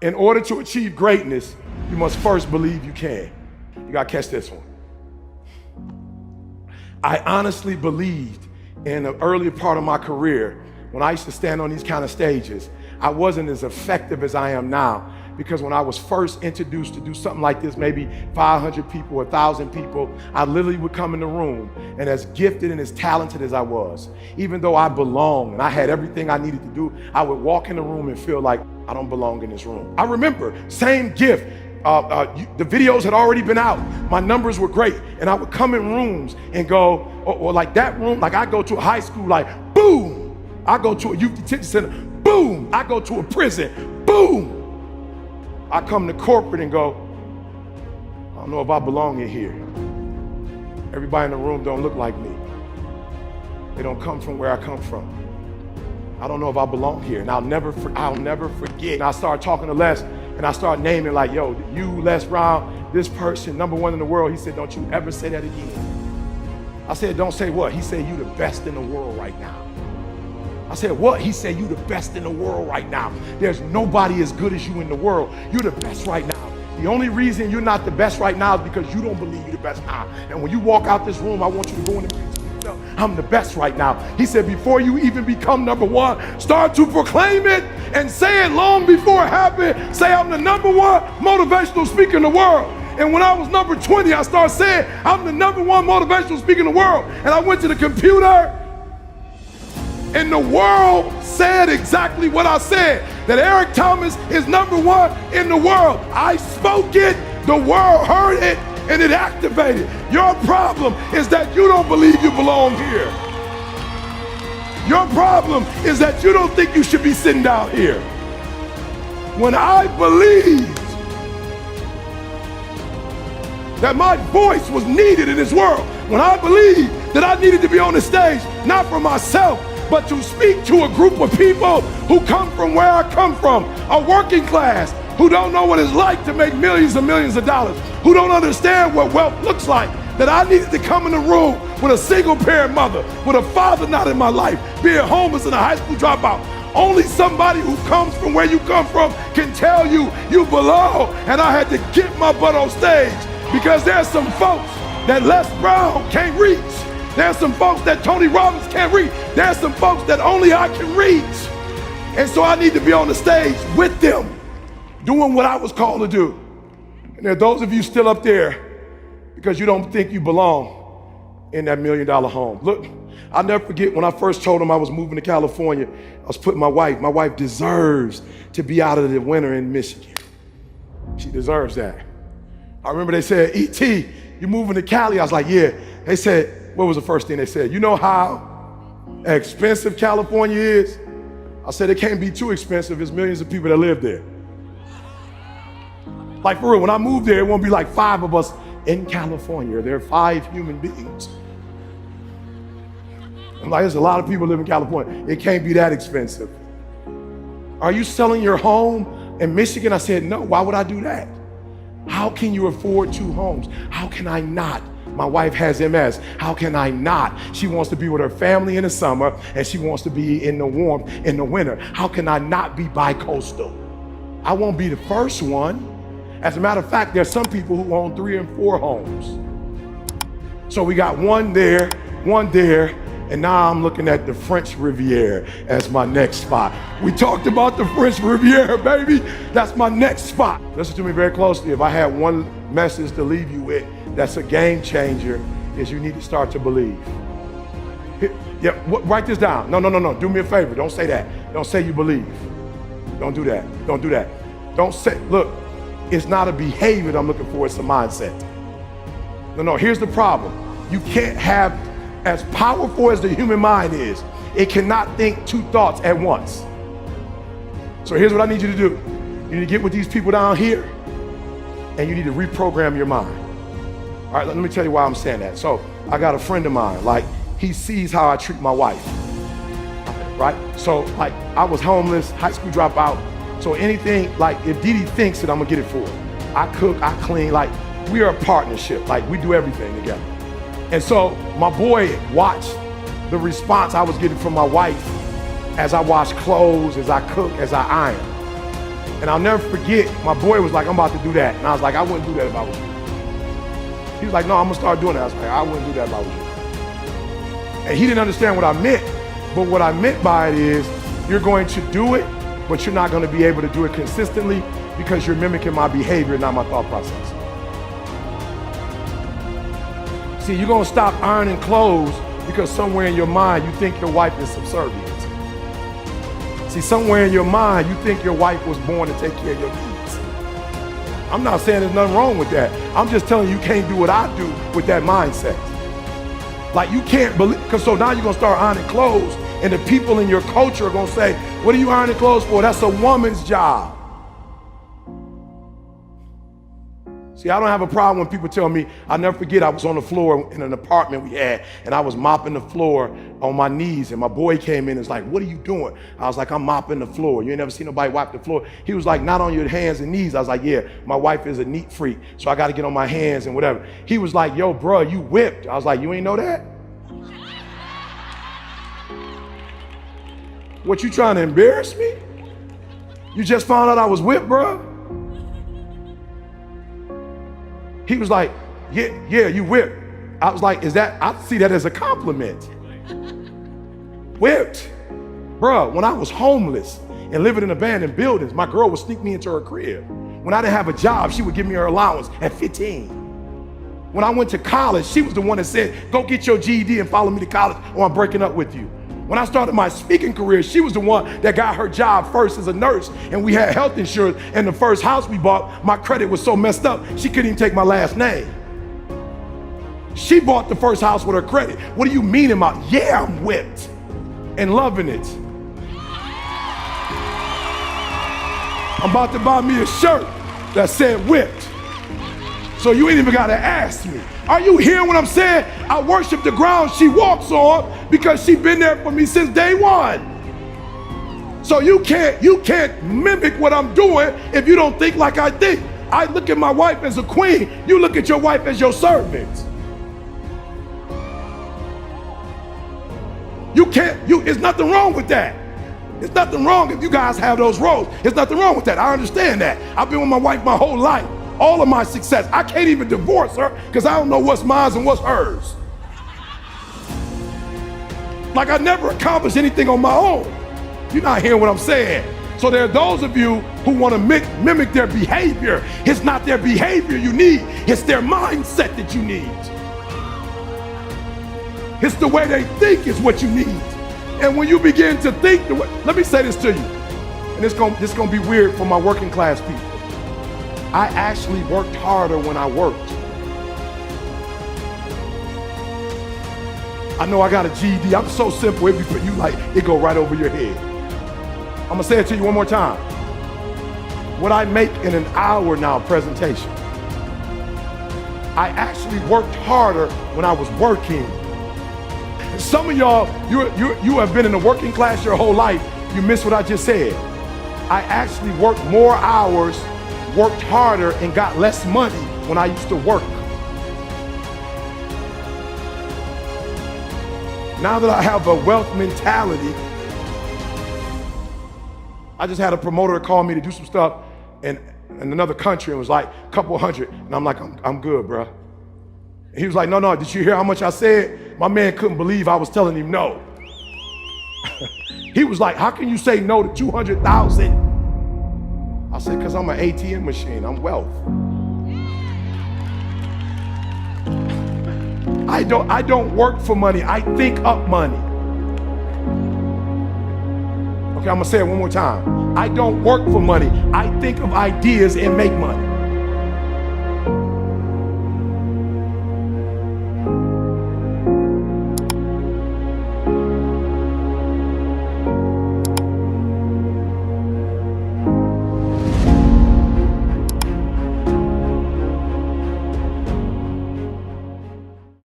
In order to achieve greatness, you must first believe you can. You gotta catch this one. I honestly believed in the earlier part of my career, when I used to stand on these kind of stages, I wasn't as effective as I am now, because when I was first introduced to do something like this, maybe 500 people, 1,000 people, I literally would come in the room, and as gifted and as talented as I was, even though I belonged and I had everything I needed to do, I would walk in the room and feel like I don't belong in this room. I remember, same gift, the videos had already been out, my numbers were great, and I would come in rooms and go, or like that room, like I go to a high school, like boom, I go to a youth detention center, boom, I go to a prison, boom. I come to corporate and go, I don't know if I belong in here. Everybody in the room don't look like me. They don't come from where I come from. I don't know if I belong here. And I'll never forget. And I started talking to Les, and I started naming like, yo, you, Les Brown, this person, #1 in the world. He said, don't you ever say that again. I said, don't say what? He said, you the best in the world right now. I said, what? He said, you the best in the world right now. There's nobody as good as you in the world. You're the best right now. The only reason you're not the best right now is because you don't believe you're the best now. And when you walk out this room, I want you to go in and I'm the best right now. He said, before you even become #1, start to proclaim it and say it long before it happened. Say, I'm the #1 motivational speaker in the world. And when I was number 20, I started saying, I'm the #1 motivational speaker in the world. And I went to the computer, and the world said exactly what I said, that Eric Thomas is #1 in the world. I spoke it, the world heard it, and it activated. Your problem is that you don't believe you belong here. Your problem is that you don't think you should be sitting down here. When I believed that my voice was needed in this world, when I believed that I needed to be on the stage, not for myself, but to speak to a group of people who come from where I come from, a working class, who don't know what it's like to make millions and millions of dollars, who don't understand what wealth looks like, that I needed to come in the room with a single parent mother, with a father not in my life, being homeless and a high school dropout. Only somebody who comes from where you come from can tell you you belong. And I had to get my butt on stage, because there's some folks that Les Brown can't reach. There's some folks that Tony Robbins can't reach. There's some folks that only I can reach. And so I need to be on the stage with them, doing what I was called to do. And there are those of you still up there because you don't think you belong in that $1 million home. Look, I'll never forget when I first told them I was moving to California, I was putting my wife deserves to be out of the winter in Michigan. She deserves that. I remember they said, E.T., you moving to Cali? I was like, yeah. They said, what was the first thing they said? You know how expensive California is? I said, it can't be too expensive. There's millions of people that live there. Like for real, when I moved there, it won't be like 5 of us in California. There are 5 human beings. I'm like, there's a lot of people live in California. It can't be that expensive. Are you selling your home in Michigan? I said, no, why would I do that? How can you afford 2 homes? How can I not? My wife has MS. How can I not? She wants to be with her family in the summer, and she wants to be in the warmth in the winter. How can I not be bi-coastal? I won't be the first one. As a matter of fact, there's some people who own 3 and 4 homes. So we got one there, and now I'm looking at the French Riviera as my next spot. We talked about the French Riviera, baby. That's my next spot. Listen to me very closely. If I had one message to leave you with that's a game changer, is you need to start to believe. Yeah, write this down. No. Do me a favor. Don't say that. Don't say you believe. Don't do that. Don't do that. Don't say, look, it's not a behavior that I'm looking for, it's a mindset. No, here's the problem. You can't have, as powerful as the human mind is, it cannot think 2 thoughts at once. So here's what I need you to do. You need to get with these people down here, and you need to reprogram your mind. All right, let me tell you why I'm saying that. So I got a friend of mine, like he sees how I treat my wife, right? So like I was homeless, high school dropout. So anything, like if Didi thinks it, I'm gonna get it for her. I cook, I clean, like we are a partnership. Like we do everything together. And so my boy watched the response I was getting from my wife as I wash clothes, as I cook, as I iron. And I'll never forget, my boy was like, I'm about to do that. And I was like, I wouldn't do that if I was you. He was like, no, I'm gonna start doing that. I was like, I wouldn't do that if I was you. And he didn't understand what I meant. But what I meant by it is, you're going to do it, but you're not gonna be able to do it consistently because you're mimicking my behavior, not my thought process. See, you're gonna stop ironing clothes because somewhere in your mind, you think your wife is subservient. See, somewhere in your mind, you think your wife was born to take care of your needs. I'm not saying there's nothing wrong with that. I'm just telling you, you can't do what I do with that mindset. Like, you can't believe, because so now you're gonna start ironing clothes, and the people in your culture are gonna say, what are you ironing clothes for? That's a woman's job. See, I don't have a problem when people tell me, I'll never forget, I was on the floor in an apartment we had, and I was mopping the floor on my knees, and my boy came in and was like, what are you doing? I was like, I'm mopping the floor. You ain't never seen nobody wipe the floor. He was like, not on your hands and knees. I was like, yeah, my wife is a neat freak, so I gotta get on my hands and whatever. He was like, yo, bro, you whipped. I was like, you ain't know that? What, you trying to embarrass me? You just found out I was whipped, bro? He was like, yeah, you whipped. I was like, I see that as a compliment. Whipped. Bruh, when I was homeless and living in abandoned buildings, my girl would sneak me into her crib. When I didn't have a job, she would give me her allowance at 15. When I went to college, she was the one that said, go get your GED and follow me to college or I'm breaking up with you. When I started my speaking career, she was the one that got her job first as a nurse, and we had health insurance, and the first house we bought, my credit was so messed up, she couldn't even take my last name. She bought the first house with her credit. What do you mean about, yeah, I'm whipped and loving it. I'm about to buy me a shirt that said whipped. So you ain't even gotta ask me. Are you hearing what I'm saying? I worship the ground she walks on because she's been there for me since day one. So you can't mimic what I'm doing if you don't think like I think. I look at my wife as a queen. You look at your wife as your servant. There's nothing wrong with that. There's nothing wrong if you guys have those roles. There's nothing wrong with that. I understand that. I've been with my wife my whole life. All of my success. I can't even divorce her because I don't know what's mine and what's hers. Like, I never accomplished anything on my own. You're not hearing what I'm saying. So there are those of you who want to mimic their behavior. It's not their behavior you need. It's their mindset that you need. It's the way they think is what you need. And when you begin to think the way, let me say this to you, and this gonna be weird for my working class people. I actually worked harder when I worked. I know I got a GED. I'm so simple, it go right over your head. I'm gonna say it to you one more time. What I make in an hour now presentation, I actually worked harder when I was working. Some of y'all, you have been in the working class your whole life. You missed what I just said. I actually worked more hours, worked harder, and got less money when I used to work. Now that I have a wealth mentality, I just had a promoter call me to do some stuff in another country, and was like a couple hundred, and I'm like, I'm good, bro. And he was like, no, did you hear how much I said? My man couldn't believe I was telling him no. He was like, how can you say no to 200,000? I said, because I'm an ATM machine, I'm wealth. I don't work for money, I think up money. Okay, I'm gonna say it one more time. I don't work for money, I think of ideas and make money.